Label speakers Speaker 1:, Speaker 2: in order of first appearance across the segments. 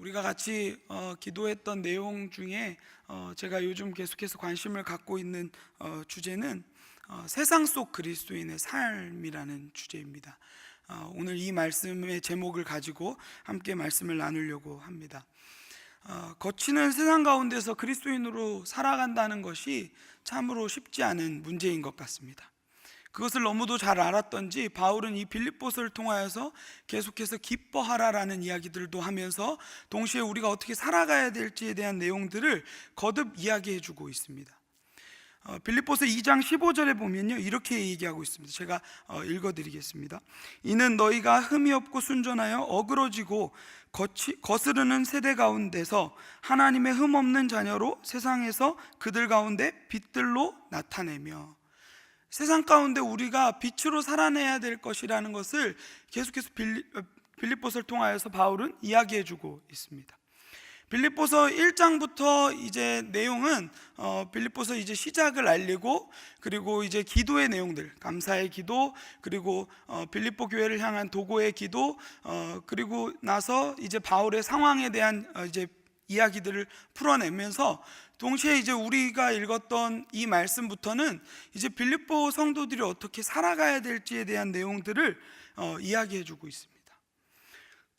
Speaker 1: 우리가 같이 기도했던 내용 중에 제가 요즘 계속해서 관심을 갖고 있는 주제는 세상 속 그리스도인의 삶이라는 주제입니다. 오늘 이 말씀의 제목을 가지고 함께 말씀을 나누려고 합니다. 거치는 세상 가운데서 그리스도인으로 살아간다는 것이 참으로 쉽지 않은 문제인 것 같습니다. 그것을 너무도 잘 알았던지 바울은 이 빌립보서를 통하여서 계속해서 기뻐하라라는 이야기들도 하면서 동시에 우리가 어떻게 살아가야 될지에 대한 내용들을 거듭 이야기해 주고 있습니다. 빌립보서 2장 15절에 보면요, 이렇게 얘기하고 있습니다. 제가 읽어드리겠습니다. 이는 너희가 흠이 없고 순전하여 어그러지고 거스르는 세대 가운데서 하나님의 흠 없는 자녀로 세상에서 그들 가운데 빛들로 나타내며, 세상 가운데 우리가 빛으로 살아내야 될 것이라는 것을 계속해서 빌립보서를 통하여서 바울은 이야기해 주고 있습니다. 빌립보서 1장부터 이제 내용은 빌립보서 이제 시작을 알리고, 그리고 이제 기도의 내용들, 감사의 기도, 그리고 빌립보 교회를 향한 도고의 기도, 그리고 나서 이제 바울의 상황에 대한 이제 이야기들을 풀어내면서, 동시에 이제 우리가 읽었던 이 말씀부터는 이제 빌립보 성도들이 어떻게 살아가야 될지에 대한 내용들을 이야기해 주고 있습니다.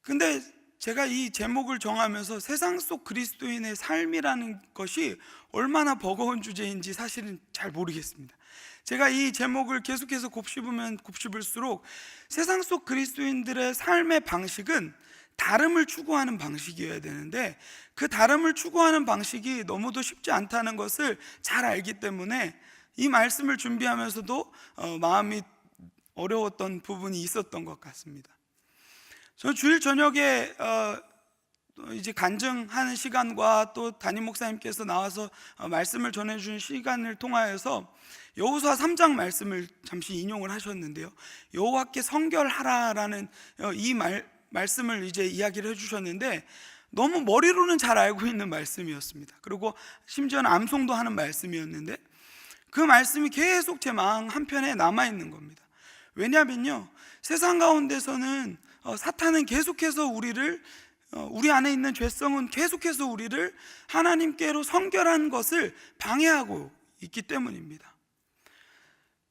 Speaker 1: 근데 제가 이 제목을 정하면서 세상 속 그리스도인의 삶이라는 것이 얼마나 버거운 주제인지 사실은 잘 모르겠습니다. 제가 이 제목을 계속해서 곱씹으면 곱씹을수록 세상 속 그리스도인들의 삶의 방식은 다름을 추구하는 방식이어야 되는데, 그 다름을 추구하는 방식이 너무도 쉽지 않다는 것을 잘 알기 때문에 이 말씀을 준비하면서도 마음이 어려웠던 부분이 있었던 것 같습니다. 저는 주일 저녁에 이제 간증하는 시간과 또 담임 목사님께서 나와서 말씀을 전해주는 시간을 통하여서 여호수아 3장 말씀을 잠시 인용을 하셨는데요, 여호와께 성결하라라는 이 말씀을 이제 이야기를 해주셨는데, 너무 머리로는 잘 알고 있는 말씀이었습니다. 그리고 심지어는 암송도 하는 말씀이었는데, 그 말씀이 계속 제 마음 한편에 남아있는 겁니다. 왜냐하면요, 세상 가운데서는 사탄은 계속해서 우리 안에 있는 죄성은 계속해서 우리를 하나님께로 성결한 것을 방해하고 있기 때문입니다.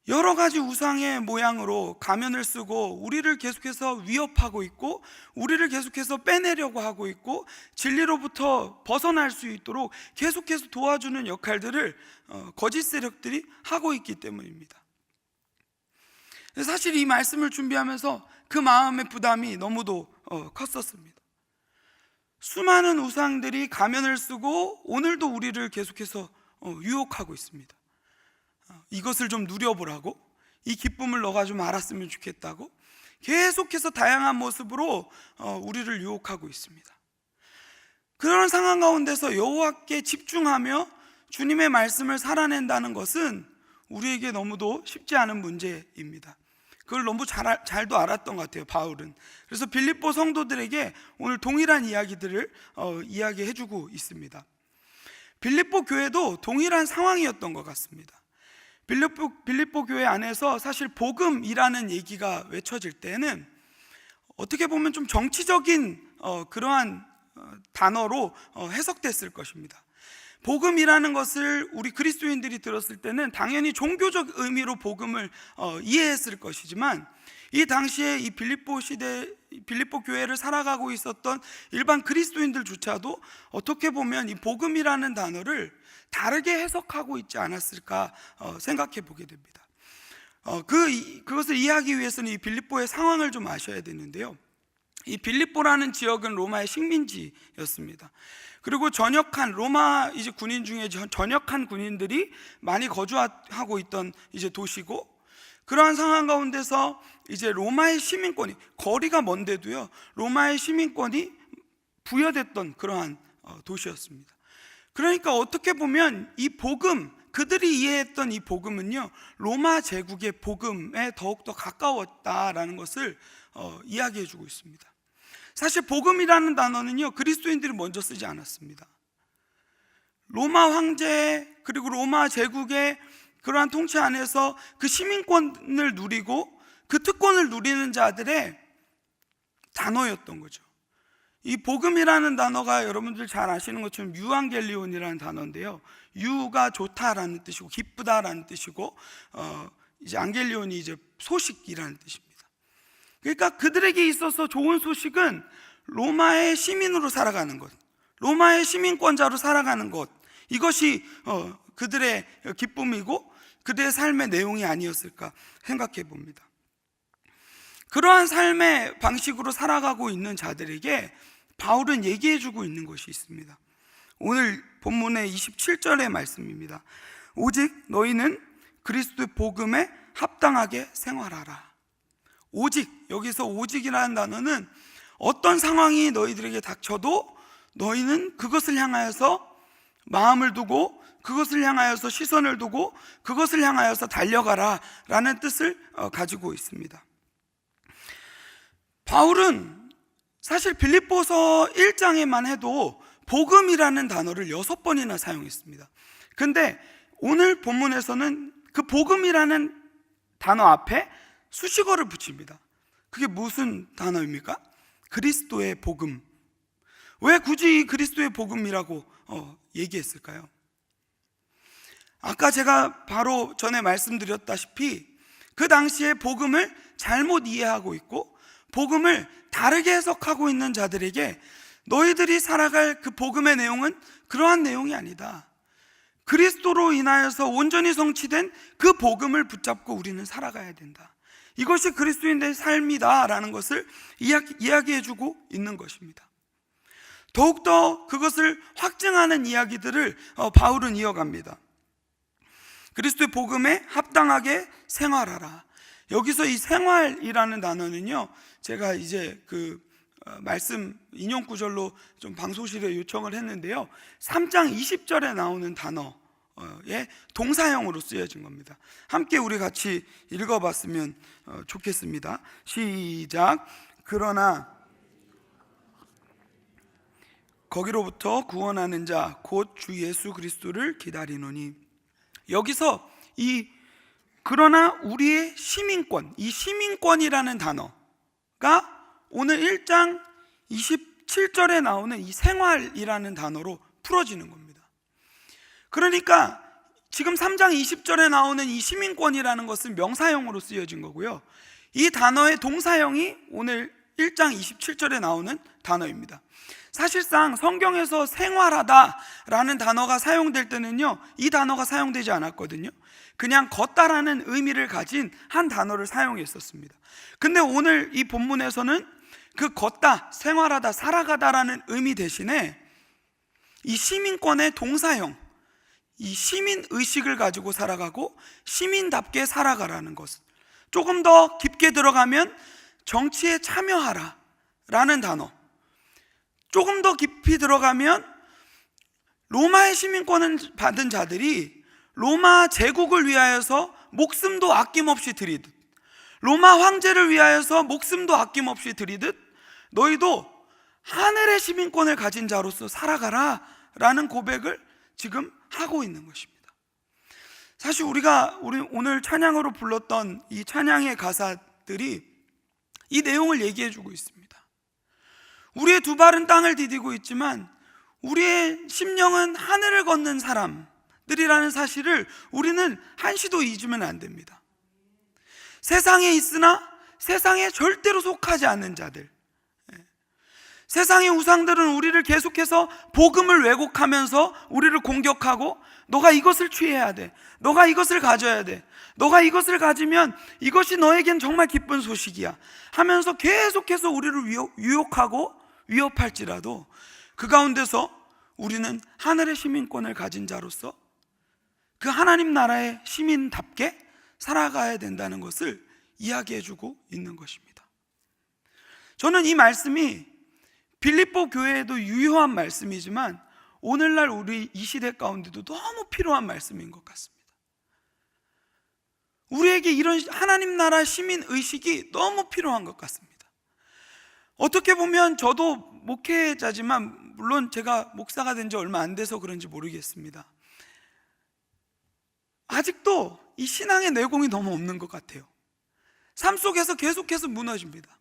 Speaker 1: 여러 가지 우상의 모양으로 가면을 쓰고 우리를 계속해서 위협하고 있고, 우리를 계속해서 빼내려고 하고 있고, 진리로부터 벗어날 수 있도록 계속해서 도와주는 역할들을 거짓 세력들이 하고 있기 때문입니다. 사실 이 말씀을 준비하면서 그 마음의 부담이 너무도 컸었습니다. 수많은 우상들이 가면을 쓰고 오늘도 우리를 계속해서 유혹하고 있습니다. 이것을 좀 누려보라고, 이 기쁨을 너가 좀 알았으면 좋겠다고 계속해서 다양한 모습으로 우리를 유혹하고 있습니다. 그런 상황 가운데서 여호와께 집중하며 주님의 말씀을 살아낸다는 것은 우리에게 너무도 쉽지 않은 문제입니다. 그걸 너무 잘도 알았던 것 같아요, 바울은. 그래서 빌립보 성도들에게 오늘 동일한 이야기들을 이야기해주고 있습니다. 빌립보 교회도 동일한 상황이었던 것 같습니다. 빌립보 교회 안에서 사실 복음이라는 얘기가 외쳐질 때는 어떻게 보면 좀 정치적인 그러한 단어로 해석됐을 것입니다. 복음이라는 것을 우리 그리스도인들이 들었을 때는 당연히 종교적 의미로 복음을 이해했을 것이지만, 이 당시에 이 빌립보 교회를 살아가고 있었던 일반 그리스도인들조차도 어떻게 보면 이 복음이라는 단어를 다르게 해석하고 있지 않았을까 생각해 보게 됩니다. 그것을 이해하기 위해서는 이 빌립보의 상황을 좀 아셔야 되는데요, 이 빌립보라는 지역은 로마의 식민지였습니다. 그리고 전역한 로마 이제 군인 중에 전역한 군인들이 많이 거주하고 있던 이제 도시고, 그러한 상황 가운데서 이제 로마의 시민권이, 거리가 먼데도요, 로마의 시민권이 부여됐던 그러한 도시였습니다. 그러니까 어떻게 보면 이 복음, 그들이 이해했던 이 복음은요, 로마 제국의 복음에 더욱더 가까웠다라는 것을 이야기해 주고 있습니다. 사실 복음이라는 단어는요, 그리스도인들이 먼저 쓰지 않았습니다. 로마 황제 그리고 로마 제국의 그러한 통치 안에서 그 시민권을 누리고 그 특권을 누리는 자들의 단어였던 거죠. 이 복음이라는 단어가 여러분들 잘 아시는 것처럼 유앙겔리온이라는 단어인데요, 유가 좋다라는 뜻이고 기쁘다라는 뜻이고, 이제 안겔리온이 이제 소식이라는 뜻입니다. 그러니까 그들에게 있어서 좋은 소식은 로마의 시민으로 살아가는 것, 로마의 시민권자로 살아가는 것, 이것이 그들의 기쁨이고 그들의 삶의 내용이 아니었을까 생각해 봅니다. 그러한 삶의 방식으로 살아가고 있는 자들에게 바울은 얘기해 주고 있는 것이 있습니다. 오늘 본문의 27절의 말씀입니다. 오직 너희는 그리스도의 복음에 합당하게 생활하라. 오직, 여기서 오직이라는 단어는 어떤 상황이 너희들에게 닥쳐도 너희는 그것을 향하여서 마음을 두고, 그것을 향하여서 시선을 두고, 그것을 향하여서 달려가라 라는 뜻을 가지고 있습니다. 바울은 사실 빌립보서 1장에만 해도 복음이라는 단어를 6번이나 사용했습니다. 근데 오늘 본문에서는 그 복음이라는 단어 앞에 수식어를 붙입니다. 그게 무슨 단어입니까? 그리스도의 복음. 왜 굳이 그리스도의 복음이라고 얘기했을까요? 아까 제가 바로 전에 말씀드렸다시피 그 당시에 복음을 잘못 이해하고 있고 복음을 다르게 해석하고 있는 자들에게 너희들이 살아갈 그 복음의 내용은 그러한 내용이 아니다. 그리스도로 인하여서 온전히 성취된 그 복음을 붙잡고 우리는 살아가야 된다. 이것이 그리스도인의 삶이다 라는 것을 이야기해주고 있는 것입니다. 더욱더 그것을 확증하는 이야기들을 바울은 이어갑니다. 그리스도의 복음에 합당하게 생활하라. 여기서 이 생활이라는 단어는요, 제가 이제 그 말씀 인용 구절로 좀 방송실에 요청을 했는데요, 3장 20절에 나오는 단어의 동사형으로 쓰여진 겁니다. 함께 우리 같이 읽어봤으면 좋겠습니다. 시작. 그러나 거기로부터 구원하는 자 곧 주 예수 그리스도를 기다리노니. 여기서 이 그러나 우리의 시민권, 이 시민권이라는 단어가 오늘 1장 27절에 나오는 이 생활이라는 단어로 풀어지는 겁니다. 그러니까 지금 3장 20절에 나오는 이 시민권이라는 것은 명사형으로 쓰여진 거고요, 이 단어의 동사형이 오늘 1장 27절에 나오는 단어입니다. 사실상 성경에서 생활하다라는 단어가 사용될 때는요, 이 단어가 사용되지 않았거든요. 그냥 걷다라는 의미를 가진 한 단어를 사용했었습니다. 근데 오늘 이 본문에서는 그 걷다, 생활하다, 살아가다라는 의미 대신에 이 시민권의 동사형, 이 시민의식을 가지고 살아가고 시민답게 살아가라는 것, 조금 더 깊게 들어가면 정치에 참여하라 라는 단어, 조금 더 깊이 들어가면 로마의 시민권을 받은 자들이 로마 제국을 위하여서 목숨도 아낌없이 드리듯, 로마 황제를 위하여서 목숨도 아낌없이 드리듯 너희도 하늘의 시민권을 가진 자로서 살아가라 라는 고백을 지금 하고 있는 것입니다. 사실 우리 오늘 찬양으로 불렀던 이 찬양의 가사들이 이 내용을 얘기해 주고 있습니다. 우리의 두 발은 땅을 디디고 있지만 우리의 심령은 하늘을 걷는 사람들이라는 사실을 우리는 한시도 잊으면 안 됩니다. 세상에 있으나 세상에 절대로 속하지 않는 자들, 세상의 우상들은 우리를 계속해서 복음을 왜곡하면서 우리를 공격하고, 너가 이것을 취해야 돼, 너가 이것을 가져야 돼, 너가 이것을 가지면 이것이 너에겐 정말 기쁜 소식이야 하면서 계속해서 우리를 유혹하고 위협할지라도 그 가운데서 우리는 하늘의 시민권을 가진 자로서 그 하나님 나라의 시민답게 살아가야 된다는 것을 이야기해주고 있는 것입니다. 저는 이 말씀이 빌립보 교회에도 유효한 말씀이지만 오늘날 우리 이 시대 가운데도 너무 필요한 말씀인 것 같습니다. 우리에게 이런 하나님 나라 시민의식이 너무 필요한 것 같습니다. 어떻게 보면 저도 목회자지만, 물론 제가 목사가 된 지 얼마 안 돼서 그런지 모르겠습니다. 아직도 이 신앙의 내공이 너무 없는 것 같아요. 삶 속에서 계속해서 무너집니다.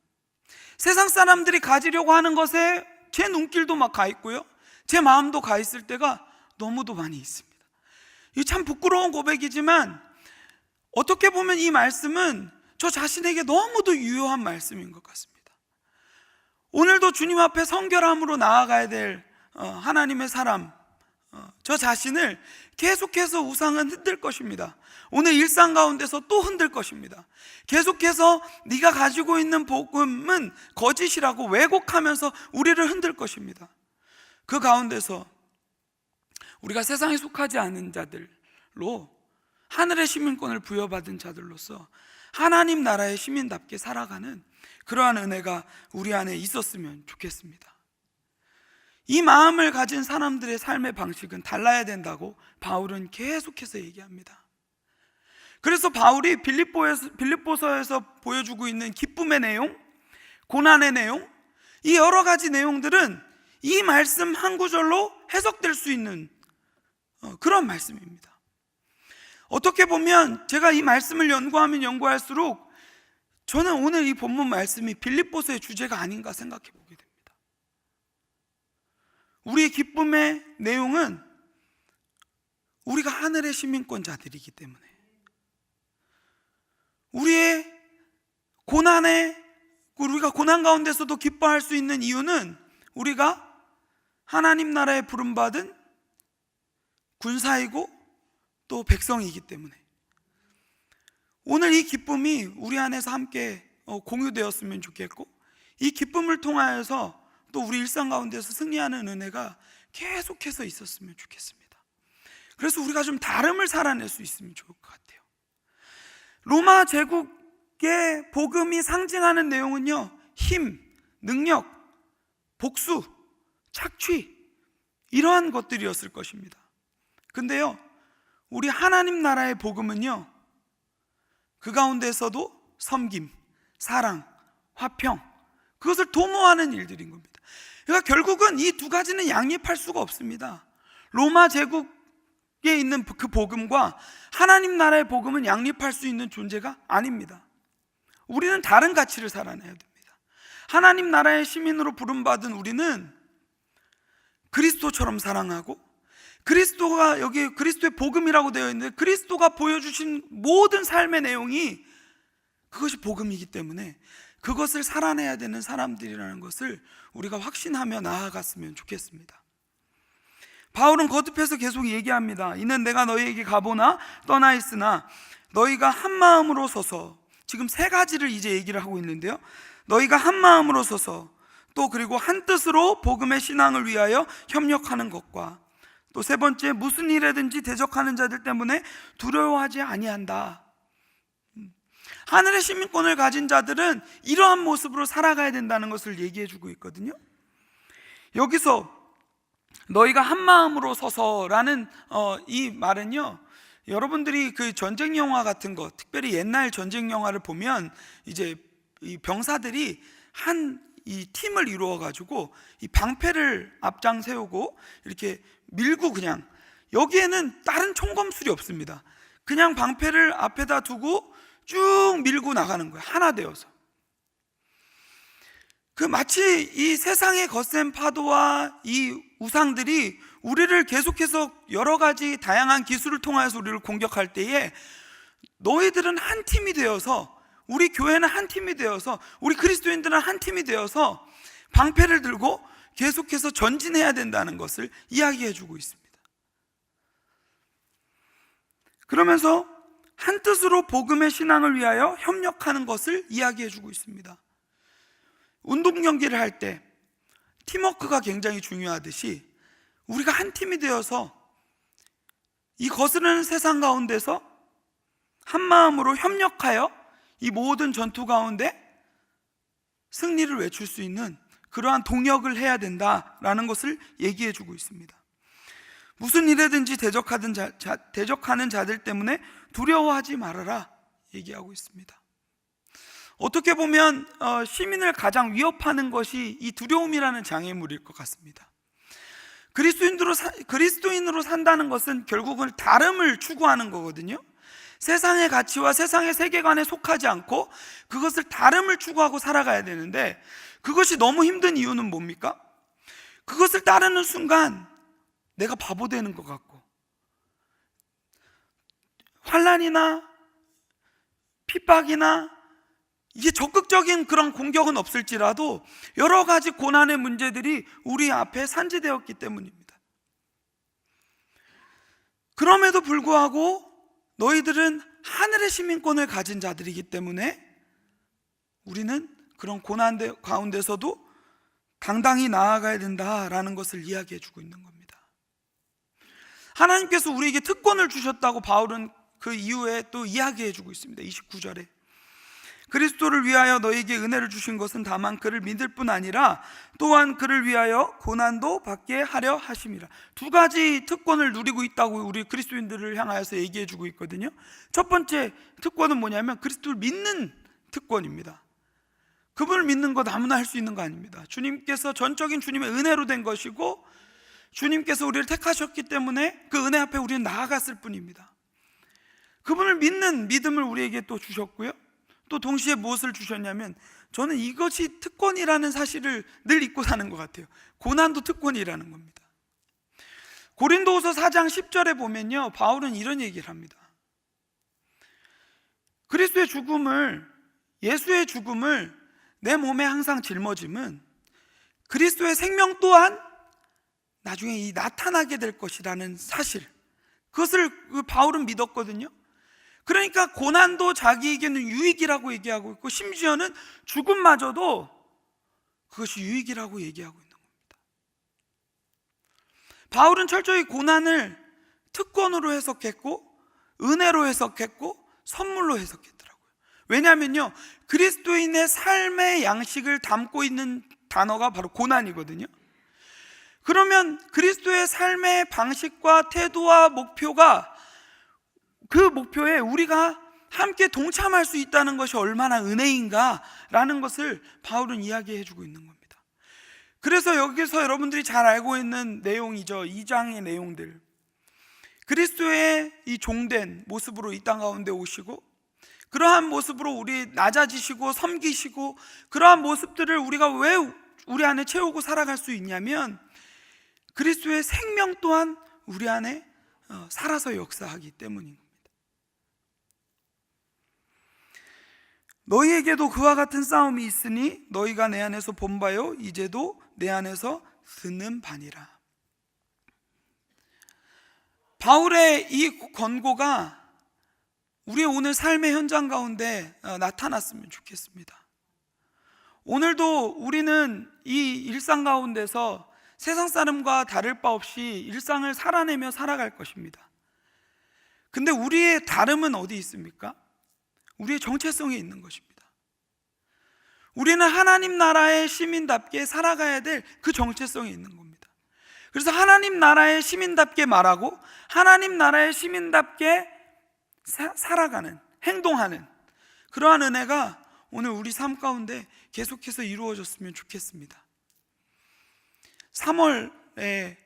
Speaker 1: 세상 사람들이 가지려고 하는 것에 제 눈길도 막 가 있고요, 제 마음도 가 있을 때가 너무도 많이 있습니다. 이 참 부끄러운 고백이지만 어떻게 보면 이 말씀은 저 자신에게 너무도 유효한 말씀인 것 같습니다. 오늘도 주님 앞에 성결함으로 나아가야 될 하나님의 사람, 저 자신을 계속해서 우상은 흔들 것입니다. 오늘 일상 가운데서 또 흔들 것입니다. 계속해서 네가 가지고 있는 복음은 거짓이라고 왜곡하면서 우리를 흔들 것입니다. 그 가운데서 우리가 세상에 속하지 않은 자들로 하늘의 시민권을 부여받은 자들로서 하나님 나라의 시민답게 살아가는 그러한 은혜가 우리 안에 있었으면 좋겠습니다. 이 마음을 가진 사람들의 삶의 방식은 달라야 된다고 바울은 계속해서 얘기합니다. 그래서 바울이 빌립보서에서 보여주고 있는 기쁨의 내용, 고난의 내용, 이 여러 가지 내용들은 이 말씀 한 구절로 해석될 수 있는 그런 말씀입니다. 어떻게 보면 제가 이 말씀을 연구하면 연구할수록 저는 오늘 이 본문 말씀이 빌립보서의 주제가 아닌가 생각해 보게 됩니다. 우리의 기쁨의 내용은 우리가 하늘의 시민권자들이기 때문에, 우리의 우리가 고난 가운데서도 기뻐할 수 있는 이유는 우리가 하나님 나라에 부름받은 군사이고 또 백성이기 때문에, 오늘 이 기쁨이 우리 안에서 함께 공유되었으면 좋겠고, 이 기쁨을 통하여서 또 우리 일상 가운데서 승리하는 은혜가 계속해서 있었으면 좋겠습니다. 그래서 우리가 좀 다름을 살아낼 수 있으면 좋을 것 같아요. 로마 제국의 복음이 상징하는 내용은요, 힘, 능력, 복수, 착취, 이러한 것들이었을 것입니다. 근데요, 우리 하나님 나라의 복음은요, 그 가운데서도 섬김, 사랑, 화평, 그것을 도모하는 일들인 겁니다. 그러니까 결국은 이 두 가지는 양립할 수가 없습니다. 로마 제국에 있는 그 복음과 하나님 나라의 복음은 양립할 수 있는 존재가 아닙니다. 우리는 다른 가치를 살아내야 됩니다. 하나님 나라의 시민으로 부름받은 우리는 그리스도처럼 사랑하고, 그리스도가 여기 그리스도의 복음이라고 되어 있는데 그리스도가 보여주신 모든 삶의 내용이 그것이 복음이기 때문에 그것을 살아내야 되는 사람들이라는 것을 우리가 확신하며 나아갔으면 좋겠습니다. 바울은 거듭해서 계속 얘기합니다. 이는 내가 너희에게 가보나 떠나 있으나 너희가 한 마음으로 서서, 지금 세 가지를 이제 얘기를 하고 있는데요, 너희가 한 마음으로 서서 또 그리고 한 뜻으로 복음의 신앙을 위하여 협력하는 것과, 또 세 번째, 무슨 일에든지 대적하는 자들 때문에 두려워하지 아니한다. 하늘의 시민권을 가진 자들은 이러한 모습으로 살아가야 된다는 것을 얘기해 주고 있거든요. 여기서 너희가 한 마음으로 서서라는 이 말은요, 여러분들이 그 전쟁 영화 같은 거, 특별히 옛날 전쟁 영화를 보면 이제 이 병사들이 이 팀을 이루어 가지고 이 방패를 앞장 세우고 이렇게 밀고, 그냥 여기에는 다른 총검술이 없습니다. 그냥 방패를 앞에다 두고 쭉 밀고 나가는 거예요, 하나 되어서. 그 마치 이 세상의 거센 파도와 이 우상들이 우리를 계속해서 여러 가지 다양한 기술을 통해서 우리를 공격할 때에 너희들은 한 팀이 되어서, 우리 교회는 한 팀이 되어서, 우리 그리스도인들은 한 팀이 되어서 방패를 들고 계속해서 전진해야 된다는 것을 이야기해 주고 있습니다. 그러면서 한 뜻으로 복음의 신앙을 위하여 협력하는 것을 이야기해 주고 있습니다. 운동 경기를 할 때 팀워크가 굉장히 중요하듯이 우리가 한 팀이 되어서 이 거스르는 세상 가운데서 한 마음으로 협력하여 이 모든 전투 가운데 승리를 외칠 수 있는 그러한 동역을 해야 된다라는 것을 얘기해 주고 있습니다. 무슨 일에든지 대적하는 자들 때문에 두려워하지 말아라 얘기하고 있습니다. 어떻게 보면 시민을 가장 위협하는 것이 이 두려움이라는 장애물일 것 같습니다. 그리스도인으로 산다는 것은 결국은 다름을 추구하는 거거든요. 세상의 가치와 세상의 세계관에 속하지 않고 그것을 다름을 추구하고 살아가야 되는데, 그것이 너무 힘든 이유는 뭡니까? 그것을 따르는 순간 내가 바보 되는 것 같고, 환난이나 핍박이나 이게 적극적인 그런 공격은 없을지라도 여러 가지 고난의 문제들이 우리 앞에 산지되었기 때문입니다. 그럼에도 불구하고 너희들은 하늘의 시민권을 가진 자들이기 때문에 우리는 그런 고난 가운데서도 당당히 나아가야 된다라는 것을 이야기해 주고 있는 겁니다. 하나님께서 우리에게 특권을 주셨다고 바울은 그 이후에 또 이야기해 주고 있습니다. 29절에 그리스도를 위하여 너에게 은혜를 주신 것은 다만 그를 믿을 뿐 아니라 또한 그를 위하여 고난도 받게 하려 하심이라. 두 가지 특권을 누리고 있다고 우리 그리스도인들을 향하여서 얘기해 주고 있거든요. 첫 번째 특권은 뭐냐면 그리스도를 믿는 특권입니다. 그분을 믿는 것 아무나 할 수 있는 거 아닙니다. 주님께서 전적인 주님의 은혜로 된 것이고, 주님께서 우리를 택하셨기 때문에 그 은혜 앞에 우리는 나아갔을 뿐입니다. 그분을 믿는 믿음을 우리에게 또 주셨고요, 또 동시에 무엇을 주셨냐면, 저는 이것이 특권이라는 사실을 늘 잊고 사는 것 같아요. 고난도 특권이라는 겁니다. 고린도후서 4장 10절에 보면요, 바울은 이런 얘기를 합니다. 그리스도의 죽음을, 예수의 죽음을 내 몸에 항상 짊어짐은 그리스도의 생명 또한 나중에 나타나게 될 것이라는 사실, 그것을 바울은 믿었거든요. 그러니까 고난도 자기에게는 유익이라고 얘기하고 있고, 심지어는 죽음마저도 그것이 유익이라고 얘기하고 있는 겁니다. 바울은 철저히 고난을 특권으로 해석했고, 은혜로 해석했고, 선물로 해석했더라고요. 왜냐하면요, 그리스도인의 삶의 양식을 담고 있는 단어가 바로 고난이거든요. 그러면 그리스도의 삶의 방식과 태도와 목표가, 그 목표에 우리가 함께 동참할 수 있다는 것이 얼마나 은혜인가라는 것을 바울은 이야기해 주고 있는 겁니다. 그래서 여기서 여러분들이 잘 알고 있는 내용이죠. 2장의 내용들, 그리스도의 이 종된 모습으로 이 땅 가운데 오시고, 그러한 모습으로 우리 낮아지시고 섬기시고, 그러한 모습들을 우리가 왜 우리 안에 채우고 살아갈 수 있냐면, 그리스도의 생명 또한 우리 안에 살아서 역사하기 때문인 겁니다. 너희에게도 그와 같은 싸움이 있으니 너희가 내 안에서 본 바요 이제도 내 안에서 듣는 바니라. 바울의 이 권고가 우리의 오늘 삶의 현장 가운데 나타났으면 좋겠습니다. 오늘도 우리는 이 일상 가운데서 세상 사람과 다를 바 없이 일상을 살아내며 살아갈 것입니다. 근데 우리의 다름은 어디 있습니까? 우리의 정체성에 있는 것입니다. 우리는 하나님 나라의 시민답게 살아가야 될 그 정체성에 있는 겁니다. 그래서 하나님 나라의 시민답게 말하고, 하나님 나라의 시민답게 살아가는, 행동하는 그러한 은혜가 오늘 우리 삶 가운데 계속해서 이루어졌으면 좋겠습니다. 3월에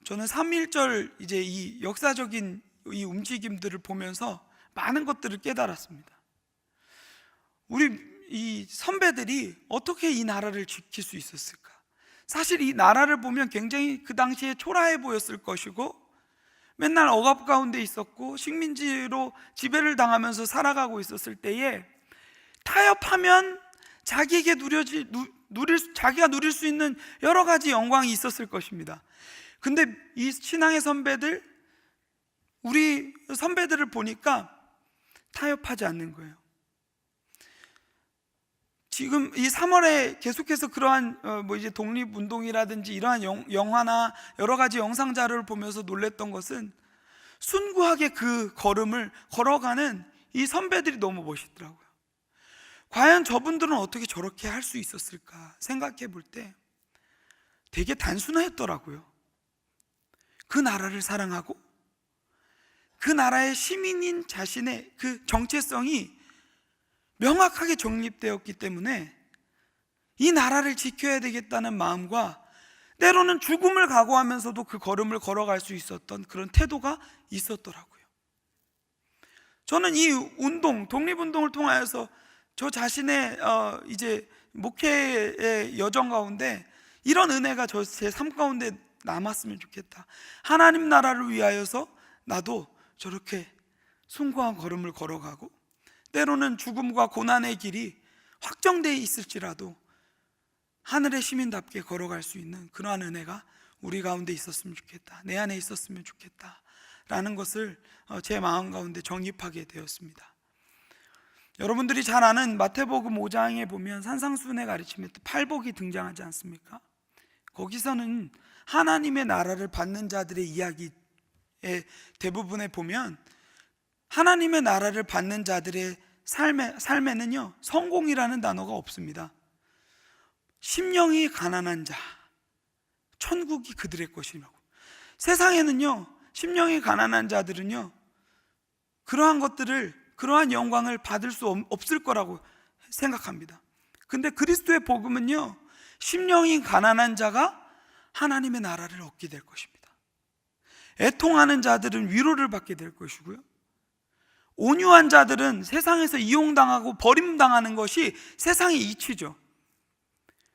Speaker 1: 저는 3.1절 이제 이 역사적인 이 움직임들을 보면서 많은 것들을 깨달았습니다. 우리 이 선배들이 어떻게 이 나라를 지킬 수 있었을까? 사실 이 나라를 보면 굉장히 그 당시에 초라해 보였을 것이고, 맨날 억압 가운데 있었고 식민지로 지배를 당하면서 살아가고 있었을 때에 타협하면 자기에게 자기가 누릴 수 있는 여러 가지 영광이 있었을 것입니다. 근데 이 신앙의 선배들, 우리 선배들을 보니까 타협하지 않는 거예요. 지금 이 3월에 계속해서 그러한 이제 독립운동이라든지 이러한 영화나 여러 가지 영상 자료를 보면서 놀랬던 것은 순구하게 그 걸음을 걸어가는 이 선배들이 너무 멋있더라고요. 과연 저분들은 어떻게 저렇게 할 수 있었을까 생각해 볼 때 되게 단순했더라고요. 그 나라를 사랑하고 그 나라의 시민인 자신의 그 정체성이 명확하게 정립되었기 때문에 이 나라를 지켜야 되겠다는 마음과, 때로는 죽음을 각오하면서도 그 걸음을 걸어갈 수 있었던 그런 태도가 있었더라고요. 저는 이 운동, 독립운동을 통하여서 저 자신의 이제 목회의 여정 가운데 이런 은혜가 제 삶 가운데 남았으면 좋겠다. 하나님 나라를 위하여서 나도 저렇게 숭고한 걸음을 걸어가고, 때로는 죽음과 고난의 길이 확정되어 있을지라도 하늘의 시민답게 걸어갈 수 있는 그러한 은혜가 우리 가운데 있었으면 좋겠다, 내 안에 있었으면 좋겠다 라는 것을 제 마음 가운데 정립하게 되었습니다. 여러분들이 잘 아는 마태복음 5장에 보면 산상수훈의 가르침에 팔복이 등장하지 않습니까? 거기서는 하나님의 나라를 받는 자들의 이야기의 대부분에 보면 하나님의 나라를 받는 자들의 삶에는요, 성공이라는 단어가 없습니다. 심령이 가난한 자, 천국이 그들의 것이라고. 세상에는요, 심령이 가난한 자들은요, 그러한 영광을 받을 수 없을 거라고 생각합니다. 근데 그리스도의 복음은요, 심령이 가난한 자가 하나님의 나라를 얻게 될 것입니다. 애통하는 자들은 위로를 받게 될 것이고요, 온유한 자들은 세상에서 이용당하고 버림당하는 것이 세상의 이치죠.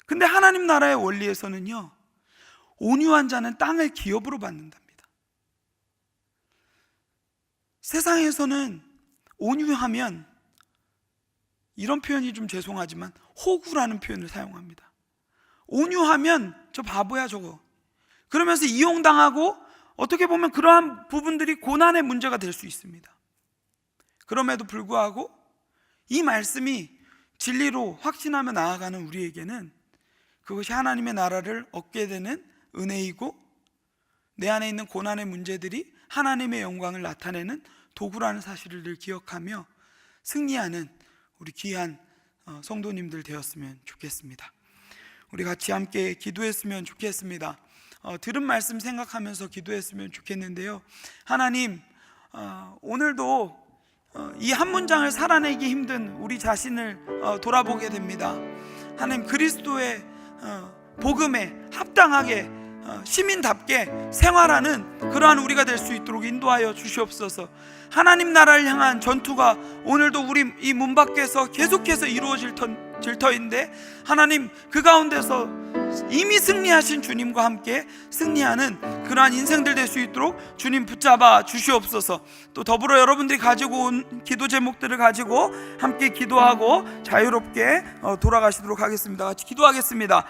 Speaker 1: 근데 하나님 나라의 원리에서는요, 온유한 자는 땅을 기업으로 받는답니다. 세상에서는 온유하면, 이런 표현이 좀 죄송하지만 호구라는 표현을 사용합니다. 온유하면 저 바보야 저거, 그러면서 이용당하고 어떻게 보면 그러한 부분들이 고난의 문제가 될 수 있습니다. 그럼에도 불구하고 이 말씀이 진리로 확신하며 나아가는 우리에게는 그것이 하나님의 나라를 얻게 되는 은혜이고, 내 안에 있는 고난의 문제들이 하나님의 영광을 나타내는 도구라는 사실을 늘 기억하며 승리하는 우리 귀한 성도님들 되었으면 좋겠습니다. 우리 같이 함께 기도했으면 좋겠습니다. 들은 말씀 생각하면서 기도했으면 좋겠는데요, 하나님, 오늘도 이 한 문장을 살아내기 힘든 우리 자신을 돌아보게 됩니다. 하나님, 그리스도의 복음에 합당하게 시민답게 생활하는 그러한 우리가 될 수 있도록 인도하여 주시옵소서. 하나님 나라를 향한 전투가 오늘도 우리 이 문 밖에서 계속해서 이루어질 터인데, 하나님, 그 가운데서 이미 승리하신 주님과 함께 승리하는 그러한 인생들 될 수 있도록 주님 붙잡아 주시옵소서. 또 더불어 여러분들이 가지고 온 기도 제목들을 가지고 함께 기도하고 자유롭게 돌아가시도록 하겠습니다. 같이 기도하겠습니다.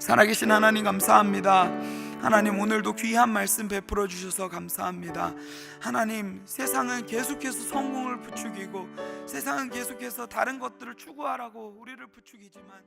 Speaker 1: 살아계신 하나님, 감사합니다. 하나님, 오늘도 귀한 말씀 베풀어 주셔서 감사합니다. 하나님, 세상은 계속해서 성공을 부추기고, 세상은 계속해서 다른 것들을 추구하라고 우리를 부추기지만